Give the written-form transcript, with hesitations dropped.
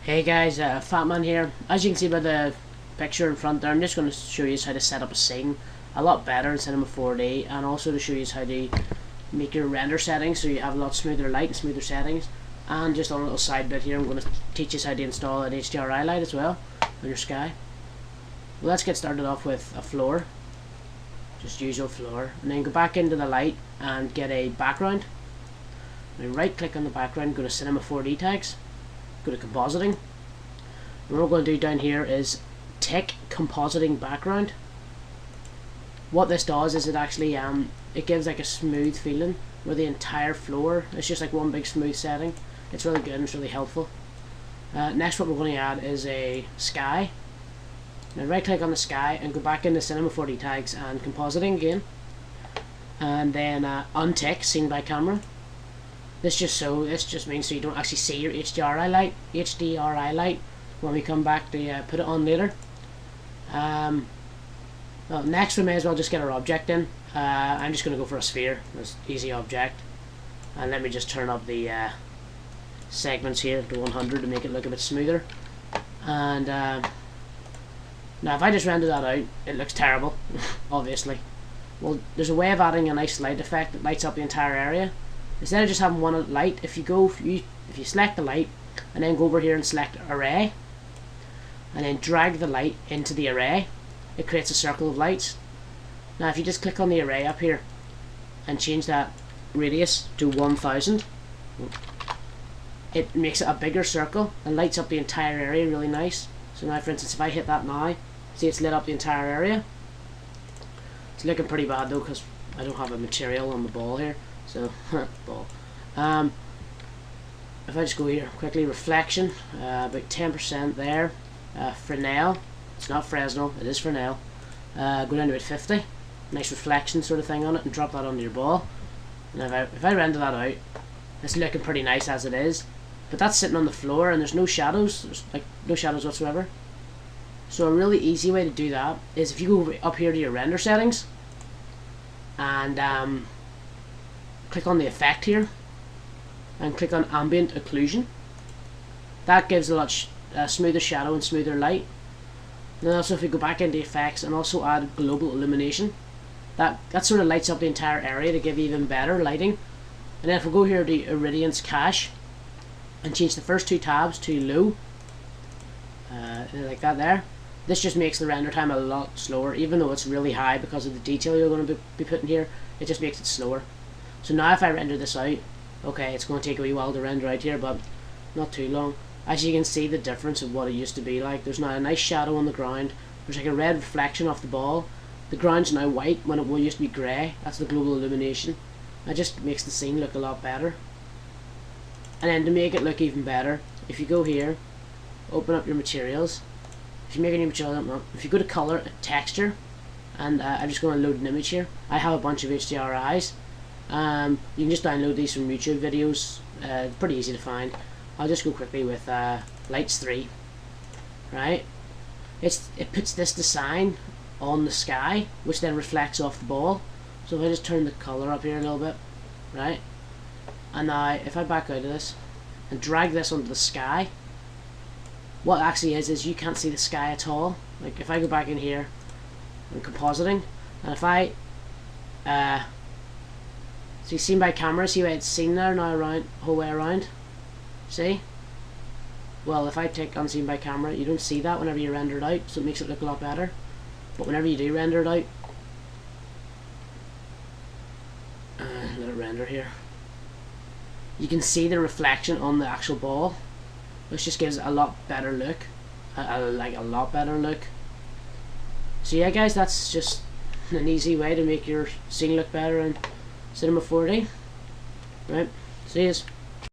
Hey guys, Fatman here. As you can see by the picture in front there, I'm just going to show you how to set up a scene a lot better in Cinema 4D, and also to show you how to make your render settings so you have a lot smoother light and smoother settings. And just on a little side bit here, I'm going to teach you how to install an HDRI light as well on your sky. Well, let's get started off with a floor, just usual floor, and then go back into the light and get a background. Now right click on the background, go to Cinema 4D tags, go to compositing. What we're going to do down here is tick compositing background. What this does is it actually it gives like a smooth feeling where the entire floor is just like one big smooth setting. It's really good and it's really helpful. Next, what we're going to add is a sky. Now right click on the sky and go back into Cinema 4D tags and compositing again, and then untick scene by camera. This just means so you don't actually see your HDRI light when we come back to put it on later. Well, next we may as well just get our object in. I'm just going to go for a sphere. That's easy object, and let me just turn up the segments here to 100 to make it look a bit smoother. And now if I just render that out, it looks terrible obviously. Well, there's a way of adding a nice light effect that lights up the entire area. Instead of just having one light, if you select the light and then go over here and select array and then drag the light into the array, it creates a circle of lights. Now if you just click on the array up here and change that radius to 1000, it makes it a bigger circle and lights up the entire area really nice. So now for instance, if I hit that now, see it's lit up the entire area. It's looking pretty bad though because I don't have a material on the ball here. So, ball. If I just go here quickly, reflection, about 10% there. Fresnel, it's not Fresnel, it is Fresnel. Go down to about 50. Nice reflection sort of thing on it, and drop that onto your ball. And if I render that out, it's looking pretty nice as it is. But that's sitting on the floor, and there's no shadows. There's like no shadows whatsoever. So a really easy way to do that is if you go up here to your render settings, and click on the effect here and click on ambient occlusion. That gives a lot smoother shadow and smoother light. And then also if we go back into effects and also add global illumination, that sort of lights up the entire area to give even better lighting. And then if we go here to irradiance cache and change the first two tabs to low, like that there, this just makes the render time a lot slower, even though it's really high because of the detail you're going to be putting here. It just makes it slower. So now if I render this out, okay, it's going to take a wee while to render out here, but not too long. As you can see the difference of what it used to be like. There's now a nice shadow on the ground. There's like a red reflection off the ball. The ground's now white when it used to be grey. That's the global illumination. That just makes the scene look a lot better. And then to make it look even better, if you go here, open up your materials. If you make a new material, if you go to color, texture, and I'm just going to load an image here. I have a bunch of HDRIs. You can just download these from YouTube videos. Pretty easy to find. I'll just go quickly with Lights 3. Right? It puts this design on the sky, which then reflects off the ball. So if I just turn the color up here a little bit, right? And now if I back out of this and drag this onto the sky, what actually is you can't see the sky at all. Like if I go back in here and compositing, and if I so you seen by camera, see why it's seen there now around whole way around. See? Well, if I take unseen by camera, you don't see that whenever you render it out, so it makes it look a lot better. But whenever you do render it out, let it render here. You can see the reflection on the actual ball, which just gives it a lot better look, like a lot better look. So yeah, guys, that's just an easy way to make your scene look better in Cinema 4D. Right, see yous.